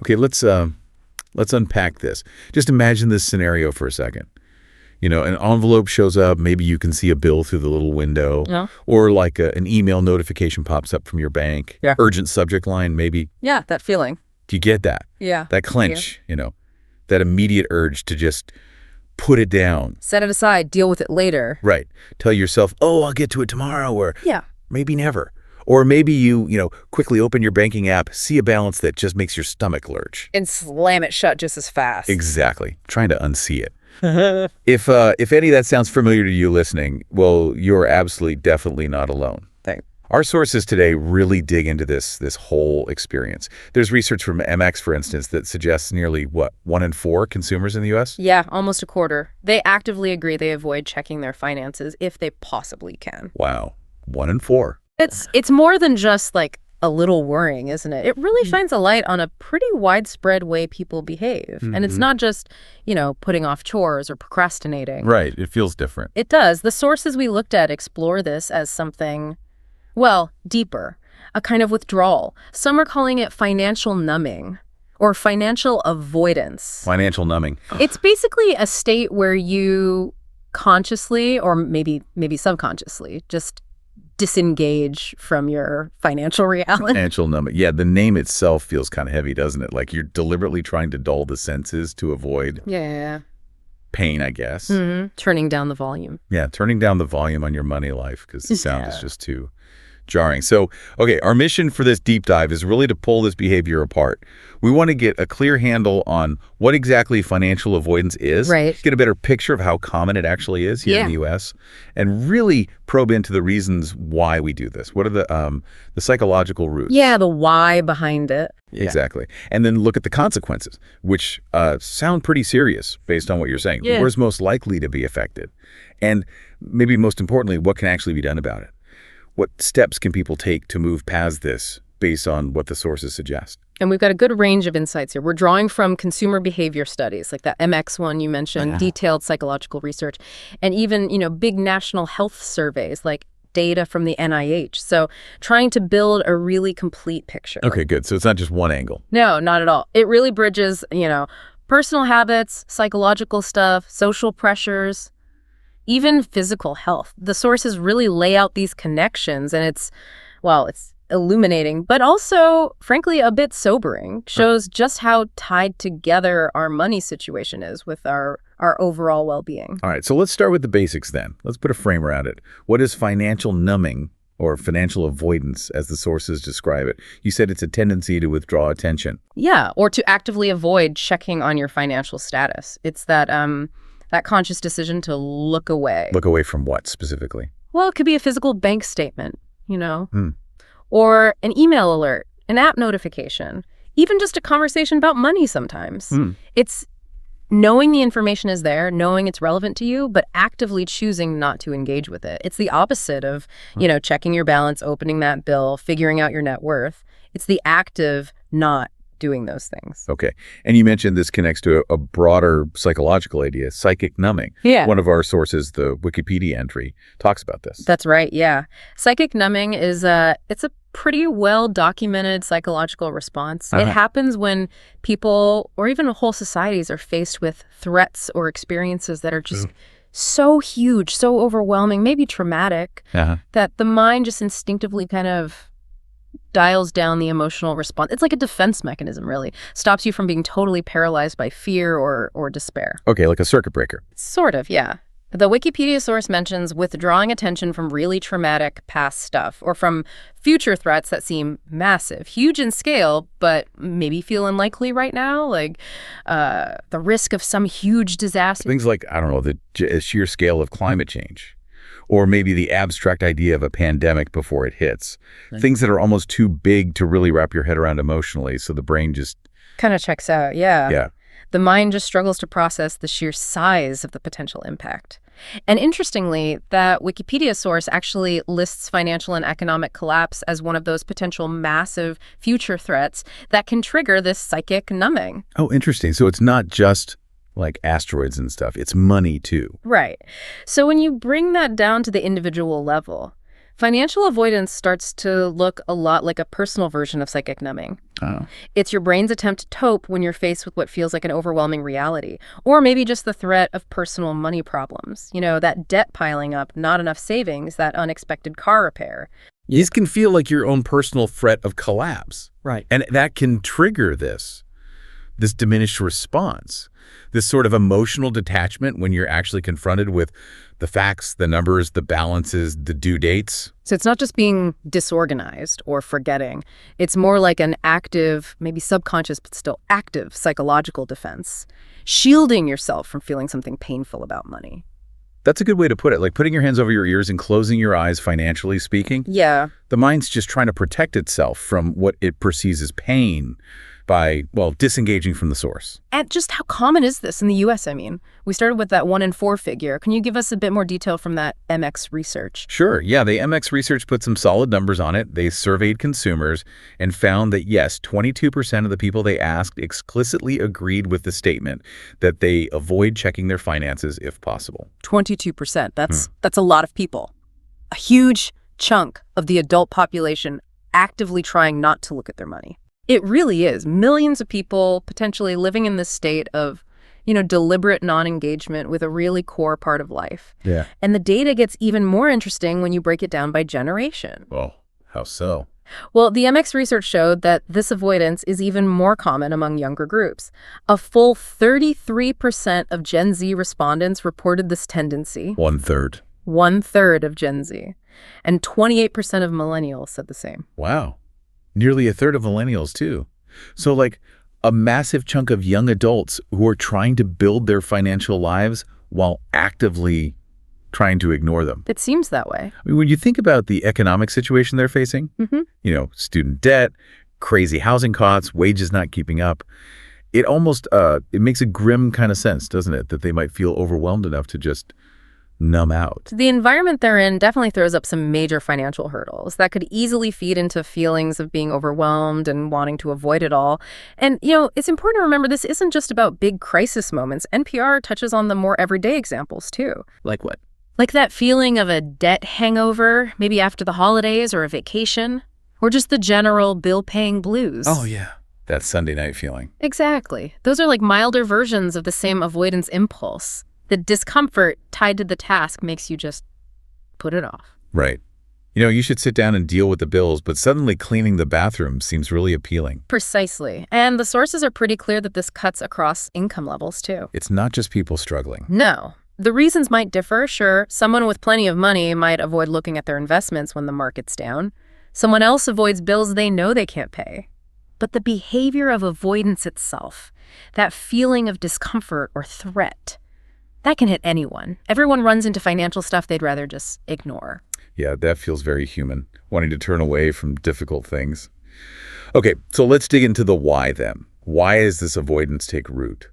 Okay, let's unpack this. Just imagine this scenario for a second. An envelope shows up. Maybe you can see a bill through the little window. Yeah. Or like an email notification pops up from your bank. Yeah. Urgent subject line, maybe. Yeah, that feeling. Do you get that? Yeah. That clench, that immediate urge to just put it down. Set it aside, deal with it later. Right. Tell yourself, oh, I'll get to it tomorrow, or maybe never. Or maybe you quickly open your banking app, see a balance that just makes your stomach lurch. And slam it shut just as fast. Exactly. Trying to unsee it. If any of that sounds familiar to you listening, well, you're absolutely definitely not alone. Thanks. Our sources today really dig into this whole experience. There's research from MX, for instance, that suggests nearly, 1 in 4 consumers in the U.S.? Yeah, almost a quarter. They actively agree they avoid checking their finances if they possibly can. Wow. 1 in 4. It's more than just like a little worrying, isn't it? It really shines a light on a pretty widespread way people behave. And it's not just, putting off chores or procrastinating. Right. It feels different. It does. The sources we looked at explore this as something, well, deeper, a kind of withdrawal. Some are calling it financial numbing or financial avoidance. Financial numbing. It's basically a state where you consciously or maybe subconsciously just disengage from your financial reality. Financial numbing. Yeah, the name itself feels kind of heavy, doesn't it? Like you're deliberately trying to dull the senses to avoid pain, I guess. Turning down the volume. Yeah, turning down the volume on your money life because the sound is just too jarring. So, okay, our mission for this deep dive is really to pull this behavior apart. We want to get a clear handle on what exactly financial avoidance is, get a better picture of how common it actually is here in the U.S., and really probe into the reasons why we do this. What are the psychological roots? Yeah, the why behind it. Exactly. And then look at the consequences, which sound pretty serious based on what you're saying. Yeah. Where's most likely to be affected? And maybe most importantly, what can actually be done about it? What steps can people take to move past this based on what the sources suggest? And we've got a good range of insights here. We're drawing from consumer behavior studies, like that MX one you mentioned, detailed psychological research, and even, big national health surveys like data from the NIH. So trying to build a really complete picture. Okay, good. So it's not just one angle. No, not at all. It really bridges, personal habits, psychological stuff, social pressures, even physical health. The sources really lay out these connections, and it's illuminating, but also, frankly, a bit sobering. Shows just how tied together our money situation is with our overall well-being. All right, so let's start with the basics then. Let's put a frame around it. What is financial numbing or financial avoidance, as the sources describe it? You said it's a tendency to withdraw attention. Yeah, or to actively avoid checking on your financial status. It's that conscious decision to look away. Look away from what specifically? Well, it could be a physical bank statement, or an email alert, an app notification, even just a conversation about money sometimes. It's knowing the information is there, knowing it's relevant to you, but actively choosing not to engage with it. It's the opposite of, checking your balance, opening that bill, figuring out your net worth. It's the act of not doing those things. Okay. And you mentioned this connects to a broader psychological idea, psychic numbing. Yeah. One of our sources, the Wikipedia entry, talks about this. That's right, yeah. Psychic numbing is it's a pretty well-documented psychological response. It happens when people, or even whole societies, are faced with threats or experiences that are just so huge, so overwhelming, maybe traumatic, that the mind just instinctively kind of dials down the emotional response. It's like a defense mechanism, really. Stops you from being totally paralyzed by fear or despair. Okay, like a circuit breaker. Sort of, yeah. The Wikipedia source mentions withdrawing attention from really traumatic past stuff or from future threats that seem massive, huge in scale, but maybe feel unlikely right now, like the risk of some huge disaster. Things like, I don't know, the sheer scale of climate change. Or maybe the abstract idea of a pandemic before it hits. Things that are almost too big to really wrap your head around emotionally, so the brain just kind of checks out, yeah. Yeah. The mind just struggles to process the sheer size of the potential impact. And interestingly, that Wikipedia source actually lists financial and economic collapse as one of those potential massive future threats that can trigger this psychic numbing. Oh, interesting. So it's not just like asteroids and stuff. It's money too. Right. So when you bring that down to the individual level, Financial avoidance starts to look a lot like a personal version of psychic numbing. Oh. It's your brain's attempt to cope when you're faced with what feels like an overwhelming reality, or maybe just the threat of personal money problems. You know, that debt piling up, not enough savings, that unexpected car repair. These can feel like your own personal threat of collapse. Right. And that can trigger this diminished response, this sort of emotional detachment when you're actually confronted with the facts, the numbers, the balances, the due dates. So it's not just being disorganized or forgetting. It's more like an active, maybe subconscious, but still active psychological defense, shielding yourself from feeling something painful about money. That's a good way to put it, like putting your hands over your ears and closing your eyes, financially speaking. Yeah. The mind's just trying to protect itself from what it perceives as pain by, well, disengaging from the source. And just how common is this in the U.S., I mean? We started with that 1 in 4 figure. Can you give us a bit more detail from that MX research? Sure. Yeah, the MX research put some solid numbers on it. They surveyed consumers and found that, yes, 22% of the people they asked explicitly agreed with the statement that they avoid checking their finances if possible. 22%. That's a lot of people. A huge chunk of the adult population actively trying not to look at their money. It really is. Millions of people potentially living in this state of, deliberate non-engagement with a really core part of life. Yeah. And the data gets even more interesting when you break it down by generation. Well, how so? Well, the MX research showed that this avoidance is even more common among younger groups. A full 33% of Gen Z respondents reported this tendency. 1/3. 1/3 of Gen Z. And 28% of millennials said the same. Wow. Nearly a third of millennials, too. So, like, a massive chunk of young adults who are trying to build their financial lives while actively trying to ignore them. It seems that way. I mean, when you think about the economic situation they're facing, student debt, crazy housing costs, wages not keeping up, it almost it makes a grim kind of sense, doesn't it, that they might feel overwhelmed enough to just numb out. The environment they're in definitely throws up some major financial hurdles that could easily feed into feelings of being overwhelmed and wanting to avoid it all. And, it's important to remember this isn't just about big crisis moments. NPR touches on the more everyday examples, too. Like what? Like that feeling of a debt hangover, maybe after the holidays or a vacation, or just the general bill-paying blues. Oh, yeah. That Sunday night feeling. Exactly. Those are like milder versions of the same avoidance impulse. The discomfort tied to the task makes you just put it off. Right. You should sit down and deal with the bills, but suddenly cleaning the bathroom seems really appealing. Precisely. And the sources are pretty clear that this cuts across income levels, too. It's not just people struggling. No. The reasons might differ, sure. Someone with plenty of money might avoid looking at their investments when the market's down. Someone else avoids bills they know they can't pay. But the behavior of avoidance itself, that feeling of discomfort or threat, that can hit anyone. Everyone runs into financial stuff they'd rather just ignore. Yeah, that feels very human, wanting to turn away from difficult things. Okay, so let's dig into the why then. Why does this avoidance take root?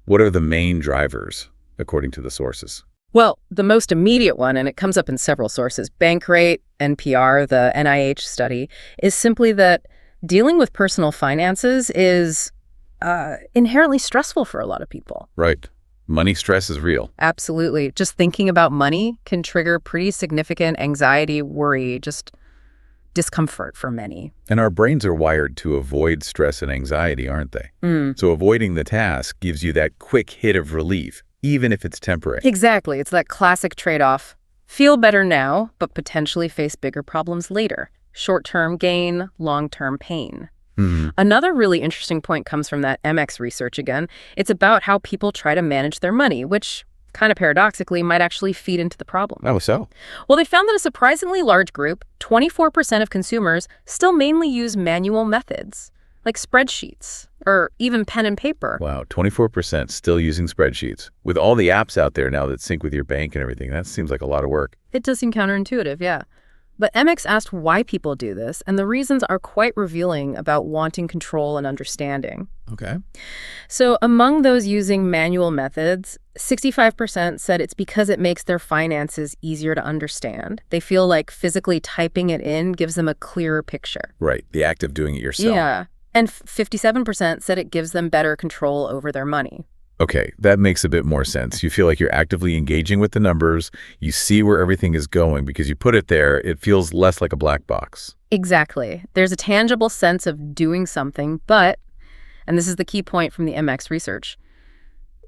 What are the main drivers, according to the sources? Well, the most immediate one, and it comes up in several sources, Bankrate, NPR, the NIH study, is simply that dealing with personal finances is inherently stressful for a lot of people. Right. Money stress is real. Absolutely. Just thinking about money can trigger pretty significant anxiety, worry, just discomfort for many. And our brains are wired to avoid stress and anxiety, aren't they? So avoiding the task gives you that quick hit of relief, even if it's temporary. Exactly. It's that classic trade-off. Feel better now, but potentially face bigger problems later. Short-term gain, long-term pain. Another really interesting point comes from that MX research again. It's about how people try to manage their money, which kind of paradoxically might actually feed into the problem. Oh, so? Well, they found that a surprisingly large group, 24% of consumers, still mainly use manual methods, like spreadsheets or even pen and paper. Wow, 24% still using spreadsheets. With all the apps out there now that sync with your bank and everything, that seems like a lot of work. It does seem counterintuitive, yeah. But MX asked why people do this, and the reasons are quite revealing about wanting control and understanding. Okay. So among those using manual methods, 65% said it's because it makes their finances easier to understand. They feel like physically typing it in gives them a clearer picture. Right, the act of doing it yourself. Yeah. And 57% said it gives them better control over their money. Okay, that makes a bit more sense. You feel like you're actively engaging with the numbers. You see where everything is going because you put it there. It feels less like a black box. Exactly. There's a tangible sense of doing something, but, and this is the key point from the MX research,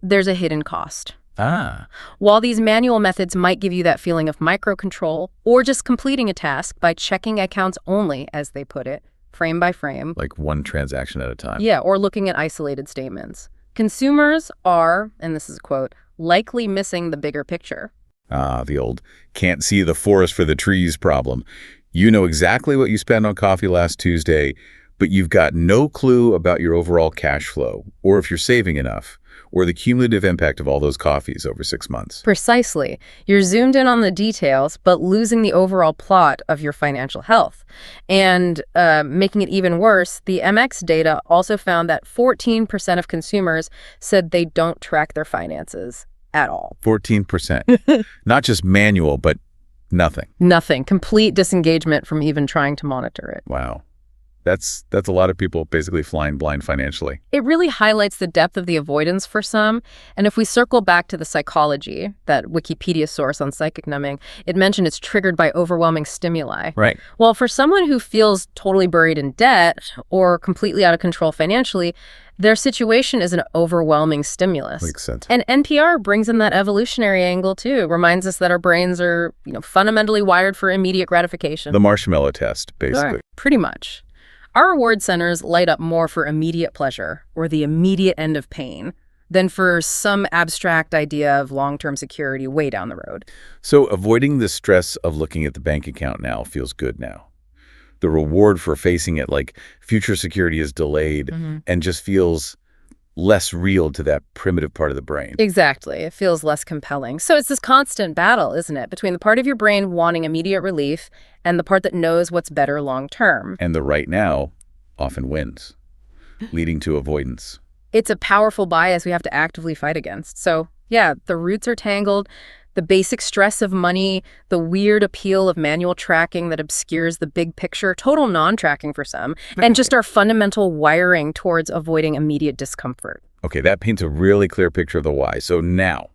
there's a hidden cost. Ah, While these manual methods might give you that feeling of microcontrol or just completing a task by checking accounts only, as they put it, frame by frame. like one transaction at a time. Yeah, or looking at isolated statements. Consumers are, and this is a quote, likely missing the bigger picture. Ah, the old can't see the forest for the trees problem. You know exactly what you spent on coffee last Tuesday, but you've got no clue about your overall cash flow, or if you're saving enough, or the cumulative impact of all those coffees over 6 months. Precisely. You're zoomed in on the details, but losing the overall plot of your financial health. And making it even worse, the MX data also found that 14% of consumers said they don't track their finances at all. 14%. Not just manual, but nothing. Nothing. Complete disengagement from even trying to monitor it. Wow. That's a lot of people basically flying blind financially. It really highlights the depth of the avoidance for some. And if we circle back to the psychology, that Wikipedia source on psychic numbing, it mentioned it's triggered by overwhelming stimuli. Right. Well, for someone who feels totally buried in debt or completely out of control financially, their situation is an overwhelming stimulus. Makes sense. And NPR brings in that evolutionary angle too, reminds us that our brains are, fundamentally wired for immediate gratification. The marshmallow test, basically. Sure, pretty much. Our reward centers light up more for immediate pleasure or the immediate end of pain than for some abstract idea of long-term security way down the road. So avoiding the stress of looking at the bank account now feels good now. The reward for facing it, like future security, is delayed and just feels less real to that primitive part of the brain. Exactly. It feels less compelling. So it's this constant battle, isn't it, between the part of your brain wanting immediate relief and the part that knows what's better long term. And the right now often wins, leading to avoidance. It's a powerful bias we have to actively fight against. So, yeah, the roots are tangled. The basic stress of money, the weird appeal of manual tracking that obscures the big picture, total non-tracking for some, and just our fundamental wiring towards avoiding immediate discomfort. Okay, that paints a really clear picture of the why. So now,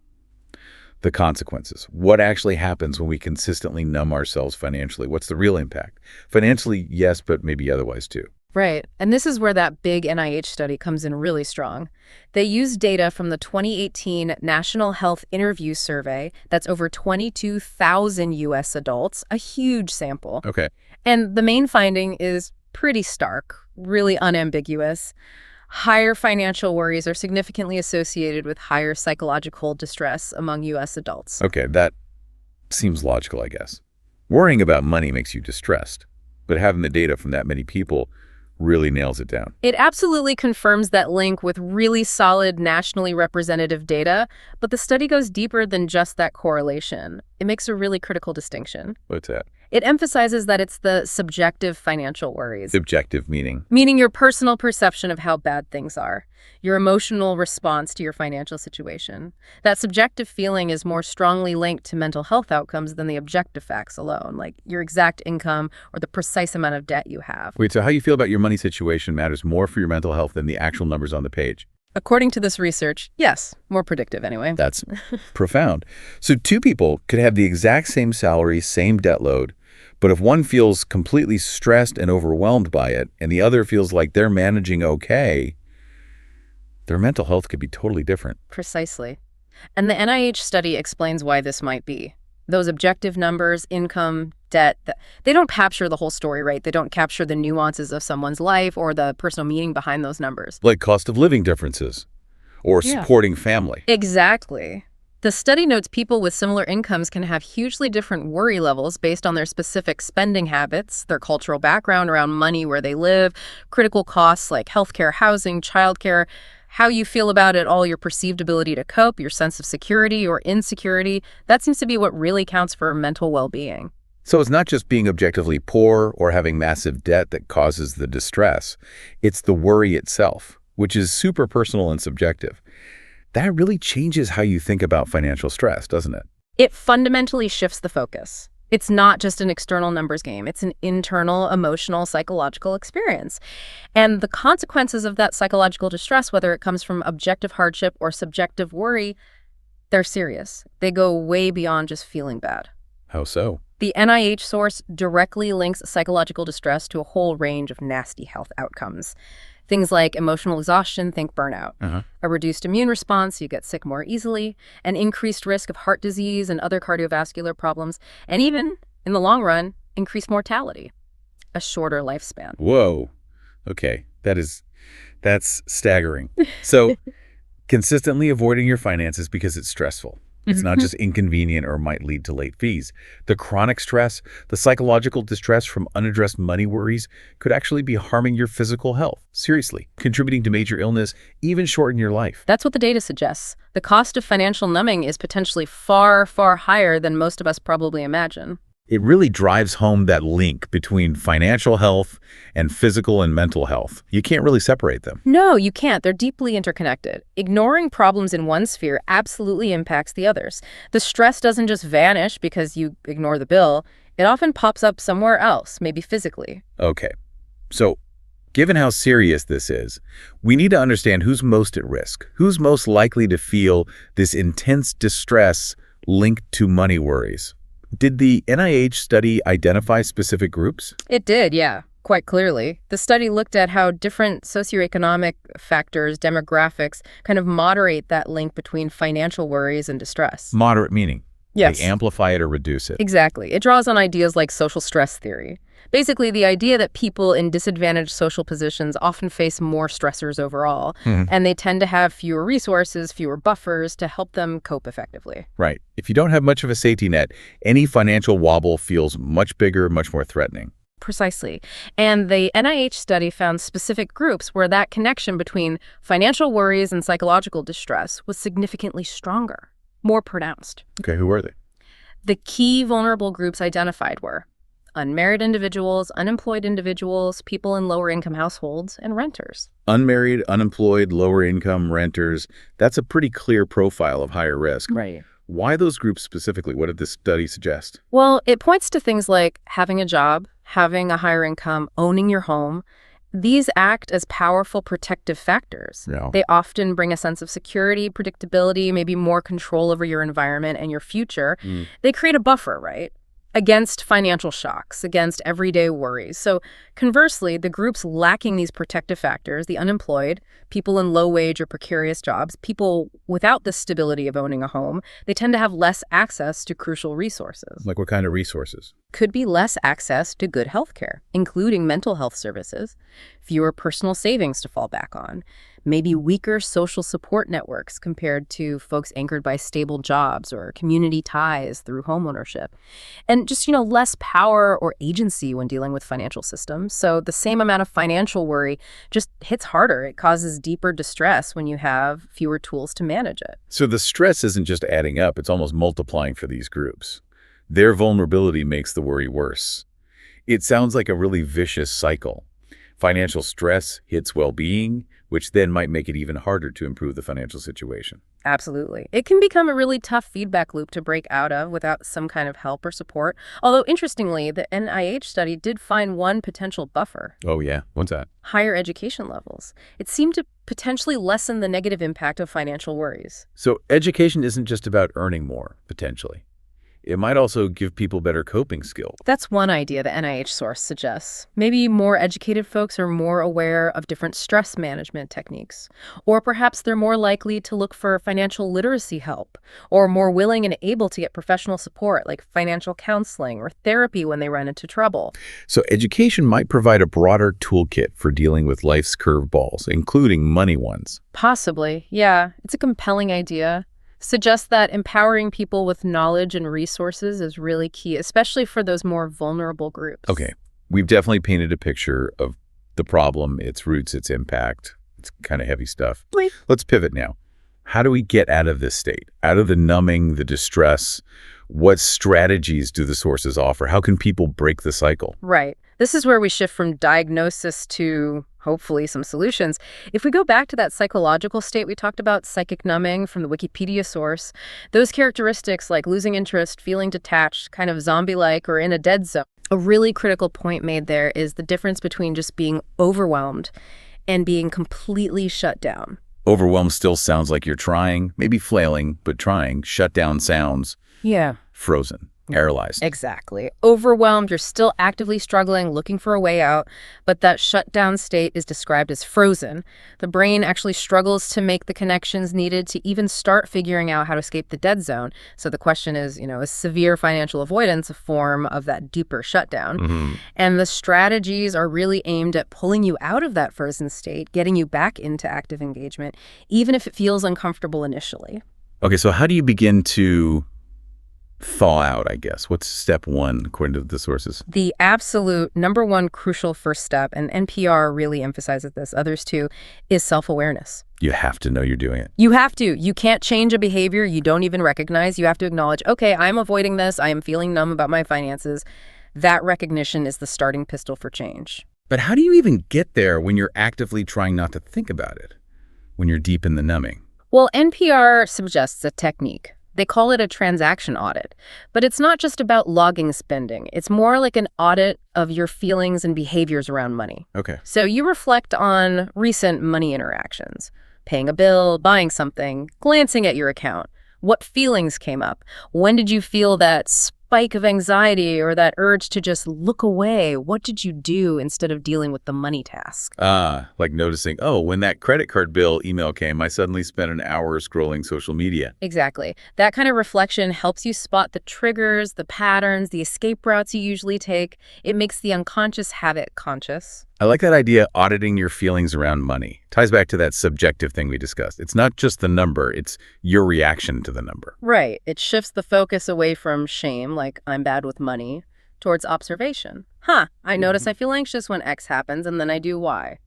the consequences. What actually happens when we consistently numb ourselves financially? What's the real impact? Financially, yes, but maybe otherwise too. Right. And this is where that big NIH study comes in really strong. They used data from the 2018 National Health Interview Survey that's over 22,000 U.S. adults, a huge sample. Okay. And the main finding is pretty stark, really unambiguous. Higher financial worries are significantly associated with higher psychological distress among U.S. adults. Okay, that seems logical, I guess. Worrying about money makes you distressed, but having the data from that many people really nails it down. It absolutely confirms that link with really solid nationally representative data, but the study goes deeper than just that correlation. It makes a really critical distinction. What's that? It emphasizes that it's the subjective financial worries. Subjective meaning? Meaning your personal perception of how bad things are, your emotional response to your financial situation. That subjective feeling is more strongly linked to mental health outcomes than the objective facts alone, like your exact income or the precise amount of debt you have. Wait, so how you feel about your money situation matters more for your mental health than the actual numbers on the page? According to this research, yes, more predictive anyway. That's profound. So two people could have the exact same salary, same debt load, but if one feels completely stressed and overwhelmed by it, and the other feels like they're managing okay, their mental health could be totally different. Precisely. And the NIH study explains why this might be. Those objective numbers, income, debt, they don't capture the whole story, right? They don't capture the nuances of someone's life or the personal meaning behind those numbers. Like cost of living differences or supporting family. Exactly. The study notes people with similar incomes can have hugely different worry levels based on their specific spending habits, their cultural background around money, where they live, critical costs like healthcare, housing, childcare, how you feel about it all, your perceived ability to cope, your sense of security or insecurity. That seems to be what really counts for mental well-being. So it's not just being objectively poor or having massive debt that causes the distress. It's the worry itself, which is super personal and subjective. That really changes how you think about financial stress, doesn't it? It fundamentally shifts the focus. It's not just an external numbers game. It's an internal, emotional, psychological experience. And the consequences of that psychological distress, whether it comes from objective hardship or subjective worry, they're serious. They go way beyond just feeling bad. How so? The NIH source directly links psychological distress to a whole range of nasty health outcomes. Things like emotional exhaustion, think burnout, a reduced immune response, you get sick more easily, an increased risk of heart disease and other cardiovascular problems, and even, in the long run, increased mortality, a shorter lifespan. Whoa. Okay. That's staggering. So consistently avoiding your finances because it's stressful. It's not just inconvenient or might lead to late fees. The chronic stress, the psychological distress from unaddressed money worries could actually be harming your physical health. Seriously, contributing to major illness, even shorten your life. That's what the data suggests. The cost of financial numbing is potentially far, far higher than most of us probably imagine. It really drives home that link between financial health and physical and mental health. You can't really separate them. No, you can't. They're deeply interconnected. Ignoring problems in one sphere absolutely impacts the others. The stress doesn't just vanish because you ignore the bill. It often pops up somewhere else, maybe physically. Okay. So, given how serious this is, we need to understand who's most at risk, who's most likely to feel this intense distress linked to money worries. Did the NIH study identify specific groups? It did, yeah, quite clearly. The study looked at how different socioeconomic factors, demographics, kind of moderate that link between financial worries and distress. Moderate meaning? Yes. They amplify it or reduce it? Exactly. It draws on ideas like social stress theory. Basically, the idea that people in disadvantaged social positions often face more stressors overall, and they tend to have fewer resources, fewer buffers to help them cope effectively. Right. If you don't have much of a safety net, any financial wobble feels much bigger, much more threatening. Precisely. And the NIH study found specific groups where that connection between financial worries and psychological distress was significantly stronger, more pronounced. Okay, who were they? The key vulnerable groups identified were unmarried individuals, unemployed individuals, people in lower-income households, and renters. Unmarried, unemployed, lower-income, renters. That's a pretty clear profile of higher risk. Right. Why those groups specifically? What did this study suggest? Well, it points to things like having a job, having a higher income, owning your home. These act as powerful protective factors. Yeah. They often bring a sense of security, predictability, maybe more control over your environment and your future. They create a buffer, right? Against financial shocks, against everyday worries. So conversely, the groups lacking these protective factors, the unemployed, people in low-wage or precarious jobs, people without the stability of owning a home, they tend to have less access to crucial resources. Like what kind of resources? Could be less access to good health care, including mental health services, fewer personal savings to fall back on, maybe weaker social support networks compared to folks anchored by stable jobs or community ties through homeownership. And just, less power or agency when dealing with financial systems. So the same amount of financial worry just hits harder. It causes deeper distress when you have fewer tools to manage it. So the stress isn't just adding up, it's almost multiplying for these groups. Their vulnerability makes the worry worse. It sounds like a really vicious cycle. Financial stress hits well-being, which then might make it even harder to improve the financial situation. Absolutely. It can become a really tough feedback loop to break out of without some kind of help or support. Although, interestingly, the NIH study did find one potential buffer. Oh, yeah. What's that? Higher education levels. It seemed to potentially lessen the negative impact of financial worries. So education isn't just about earning more, potentially. It might also give people better coping skills. That's one idea the NIH source suggests. Maybe more educated folks are more aware of different stress management techniques. Or perhaps they're more likely to look for financial literacy help, or more willing and able to get professional support like financial counseling or therapy when they run into trouble. So education might provide a broader toolkit for dealing with life's curveballs, including money ones. Possibly, yeah. It's a compelling idea. Suggests that empowering people with knowledge and resources is really key, especially for those more vulnerable groups. Okay, we've definitely painted a picture of the problem, its roots, its impact. It's kind of heavy stuff. Let's pivot now. How do we get out of this state, out of the numbing, the distress? What strategies do the sources offer? How can people break the cycle? Right. This is where we shift from diagnosis to hopefully some solutions. If we go back to that psychological state we talked about, psychic numbing from the Wikipedia source, those characteristics like losing interest, feeling detached, kind of zombie-like or in a dead zone. A really critical point made there is the difference between just being overwhelmed and being completely shut down. Overwhelmed still sounds like you're trying, maybe flailing, but trying. Shut down sounds frozen, paralyzed. Exactly. Overwhelmed, you're still actively struggling, looking for a way out, but that shutdown state is described as frozen. The brain actually struggles to make the connections needed to even start figuring out how to escape the dead zone. So the question is, is severe financial avoidance a form of that deeper shutdown? And the strategies are really aimed at pulling you out of that frozen state, getting you back into active engagement, even if it feels uncomfortable initially. Okay, so how do you begin to thaw out, I guess? What's step one, according to the sources? The absolute number one crucial first step, and NPR really emphasizes this, others too, is self-awareness. You have to know you're doing it. You have to. You can't change a behavior you don't even recognize. You have to acknowledge, okay, I'm avoiding this. I am feeling numb about my finances. That recognition is the starting pistol for change. But how do you even get there when you're actively trying not to think about it, when you're deep in the numbing? Well, NPR suggests a technique. They call it a transaction audit. But it's not just about logging spending. It's more like an audit of your feelings and behaviors around money. Okay. So you reflect on recent money interactions, paying a bill, buying something, glancing at your account. What feelings came up? When did you feel that spike of anxiety or that urge to just look away? What did you do instead of dealing with the money task? Like noticing, when that credit card bill email came, I suddenly spent an hour scrolling social media. Exactly. That kind of reflection helps you spot the triggers, the patterns, the escape routes you usually take. It makes the unconscious habit conscious. I like that idea, auditing your feelings around money. Ties back to that subjective thing we discussed. It's not just the number, it's your reaction to the number. Right. It shifts the focus away from shame, like I'm bad with money, towards observation. I notice I feel anxious when X happens, and then I do Y.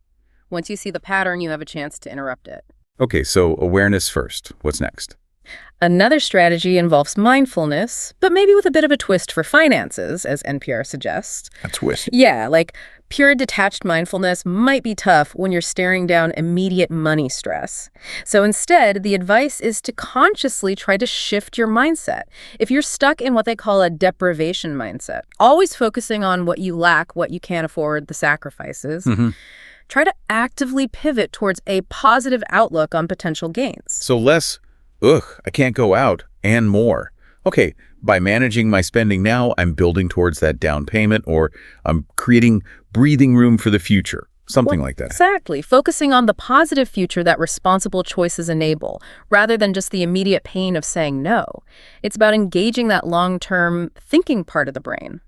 Once you see the pattern, you have a chance to interrupt it. Okay, so awareness first. What's next? Another strategy involves mindfulness, but maybe with a bit of a twist for finances, as NPR suggests. A twist. Yeah, like pure detached mindfulness might be tough when you're staring down immediate money stress. So instead, the advice is to consciously try to shift your mindset. If you're stuck in what they call a deprivation mindset, always focusing on what you lack, what you can't afford, the sacrifices, try to actively pivot towards a positive outlook on potential gains. So less, I can't go out, and more. Okay, by managing my spending now, I'm building towards that down payment, or I'm creating breathing room for the future. Something like that. Exactly. Focusing on the positive future that responsible choices enable, rather than just the immediate pain of saying no. It's about engaging that long-term thinking part of the brain.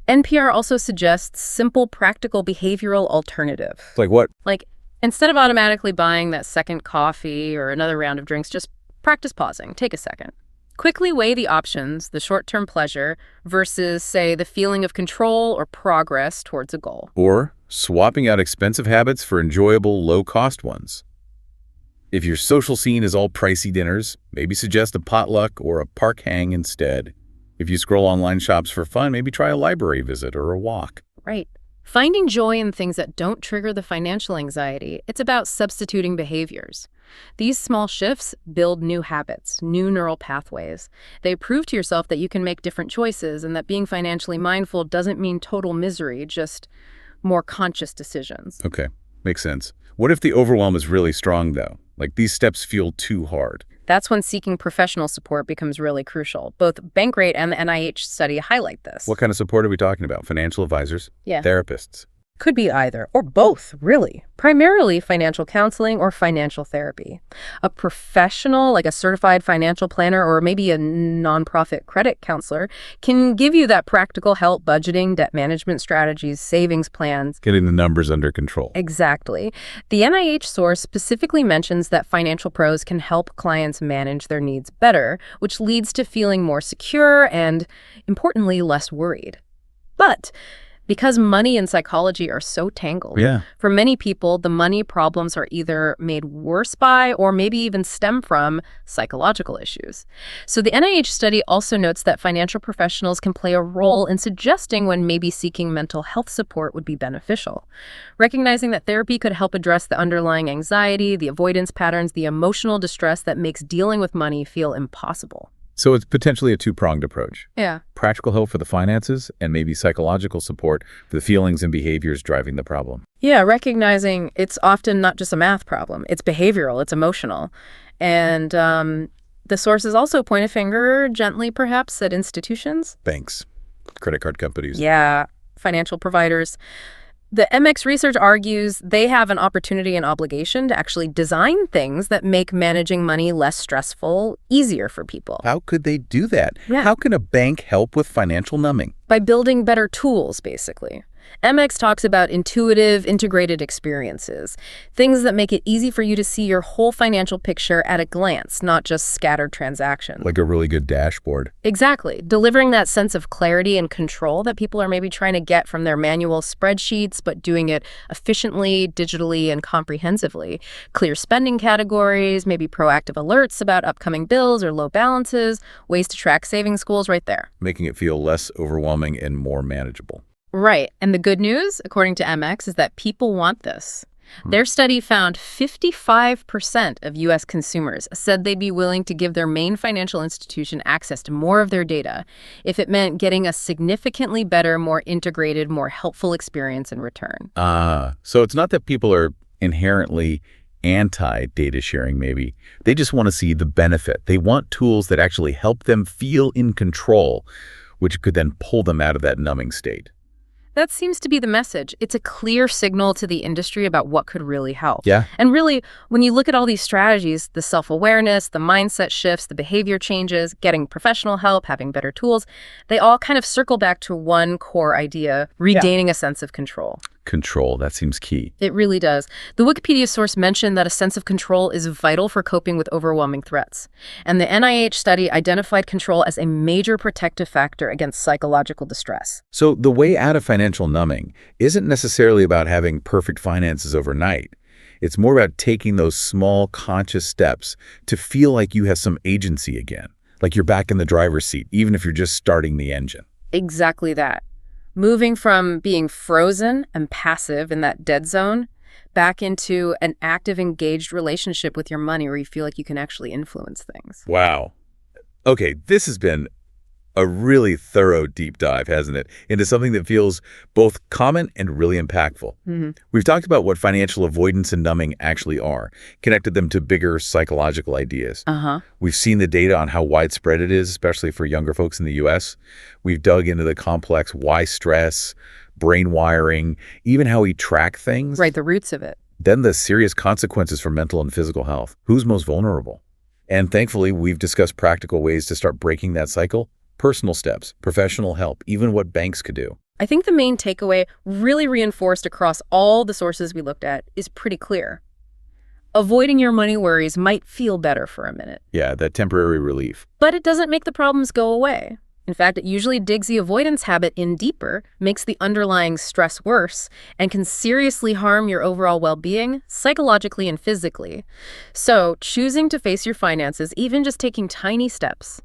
NPR also suggests simple, practical behavioral alternatives. Like what? Like, instead of automatically buying that second coffee or another round of drinks, just practice pausing. Take a second. Quickly weigh the options, the short-term pleasure versus, say, the feeling of control or progress towards a goal. Or swapping out expensive habits for enjoyable, low-cost ones. If your social scene is all pricey dinners, maybe suggest a potluck or a park hang instead. If you scroll online shops for fun, maybe try a library visit or a walk. Right. Finding joy in things that don't trigger the financial anxiety, it's about substituting behaviors. These small shifts build new habits, new neural pathways. They prove to yourself that you can make different choices and that being financially mindful doesn't mean total misery, just more conscious decisions. Okay, makes sense. What if the overwhelm is really strong, though? Like these steps feel too hard. That's when seeking professional support becomes really crucial. Both Bankrate and the NIH study highlight this. What kind of support are we talking about? Financial advisors? Yeah. Therapists? Could be either, or both, really. Primarily financial counseling or financial therapy. A professional, like a certified financial planner or maybe a nonprofit credit counselor, can give you that practical help budgeting, debt management strategies, savings plans. Getting the numbers under control. Exactly. The NIH source specifically mentions that financial pros can help clients manage their needs better, which leads to feeling more secure and, importantly, less worried. But because money and psychology are so tangled. Yeah. For many people, the money problems are either made worse by or maybe even stem from psychological issues. So the NIH study also notes that financial professionals can play a role in suggesting when maybe seeking mental health support would be beneficial. Recognizing that therapy could help address the underlying anxiety, the avoidance patterns, the emotional distress that makes dealing with money feel impossible. So it's potentially a two-pronged approach. Yeah. Practical help for the finances and maybe psychological support for the feelings and behaviors driving the problem. Yeah, recognizing it's often not just a math problem. It's behavioral, it's emotional. And the sources also point a finger, gently perhaps, at institutions. Banks, credit card companies. Yeah, financial providers. The MX research argues they have an opportunity and obligation to actually design things that make managing money less stressful, easier for people. How could they do that? Yeah. How can a bank help with financial numbing? By building better tools, basically. MX talks about intuitive, integrated experiences, things that make it easy for you to see your whole financial picture at a glance, not just scattered transactions. Like a really good dashboard. Exactly. Delivering that sense of clarity and control that people are maybe trying to get from their manual spreadsheets, but doing it efficiently, digitally, and comprehensively. Clear spending categories, maybe proactive alerts about upcoming bills or low balances, ways to track savings goals right there. Making it feel less overwhelming and more manageable. Right. And the good news, according to MX, is that people want this. Their study found 55% of U.S. consumers said they'd be willing to give their main financial institution access to more of their data if it meant getting a significantly better, more integrated, more helpful experience in return. So it's not that people are inherently anti-data sharing, maybe. They just want to see the benefit. They want tools that actually help them feel in control, which could then pull them out of that numbing state. That seems to be the message. It's a clear signal to the industry about what could really help. Yeah. And really, when you look at all these strategies, the self-awareness, the mindset shifts, the behavior changes, getting professional help, having better tools, they all kind of circle back to one core idea, regaining a sense of control. Control, that seems key. It really does. The Wikipedia source mentioned that a sense of control is vital for coping with overwhelming threats. And the NIH study identified control as a major protective factor against psychological distress. So the way out of financial numbing isn't necessarily about having perfect finances overnight. It's more about taking those small conscious steps to feel like you have some agency again, like you're back in the driver's seat, even if you're just starting the engine. Exactly that. Moving from being frozen and passive in that dead zone back into an active, engaged relationship with your money where you feel like you can actually influence things. Wow. Okay, this has been a really thorough deep dive, hasn't it, into something that feels both common and really impactful. We've talked about what financial avoidance and numbing actually are, connected them to bigger psychological ideas. We've seen the data on how widespread it is, especially for younger folks in the U.S. We've dug into the complex why stress, brain wiring, even how we track things. Right, the roots of it. Then the serious consequences for mental and physical health. Who's most vulnerable? And thankfully, we've discussed practical ways to start breaking that cycle. Personal steps, professional help, even what banks could do. I think the main takeaway, really reinforced across all the sources we looked at, is pretty clear. Avoiding your money worries might feel better for a minute. Yeah, that temporary relief. But it doesn't make the problems go away. In fact, it usually digs the avoidance habit in deeper, makes the underlying stress worse, and can seriously harm your overall well-being, psychologically and physically. So, choosing to face your finances, even just taking tiny steps,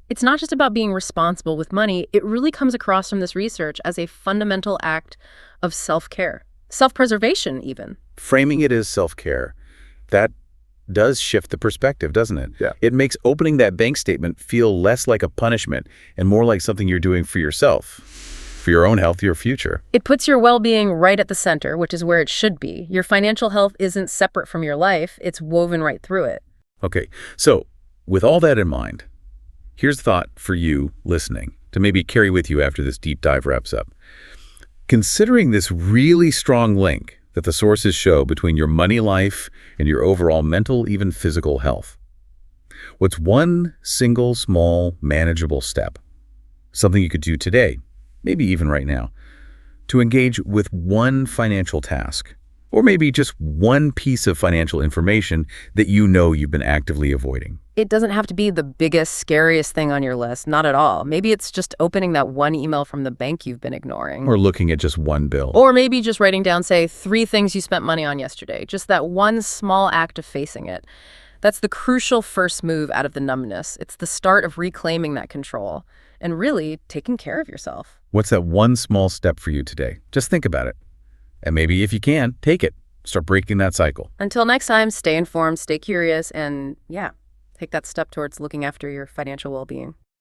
it's not just about being responsible with money. It really comes across from this research as a fundamental act of self-care, self-preservation even. Framing it as self-care, that does shift the perspective, doesn't it? Yeah. It makes opening that bank statement feel less like a punishment and more like something you're doing for yourself, for your own health, your future. It puts your well-being right at the center, which is where it should be. Your financial health isn't separate from your life. It's woven right through it. Okay, so with all that in mind, here's a thought for you listening to maybe carry with you after this deep dive wraps up. Considering this really strong link that the sources show between your money life and your overall mental, even physical health, what's one single, small, manageable step, something you could do today, maybe even right now, to engage with one financial task Or maybe just one piece of financial information that you know you've been actively avoiding. It doesn't have to be the biggest, scariest thing on your list. Not at all. Maybe it's just opening that one email from the bank you've been ignoring. Or looking at just one bill. Or maybe just writing down, say, 3 things you spent money on yesterday. Just that one small act of facing it. That's the crucial first move out of the numbness. It's the start of reclaiming that control and really taking care of yourself. What's that one small step for you today? Just think about it. And maybe if you can, take it. Start breaking that cycle. Until next time, stay informed, stay curious, and take that step towards looking after your financial well-being.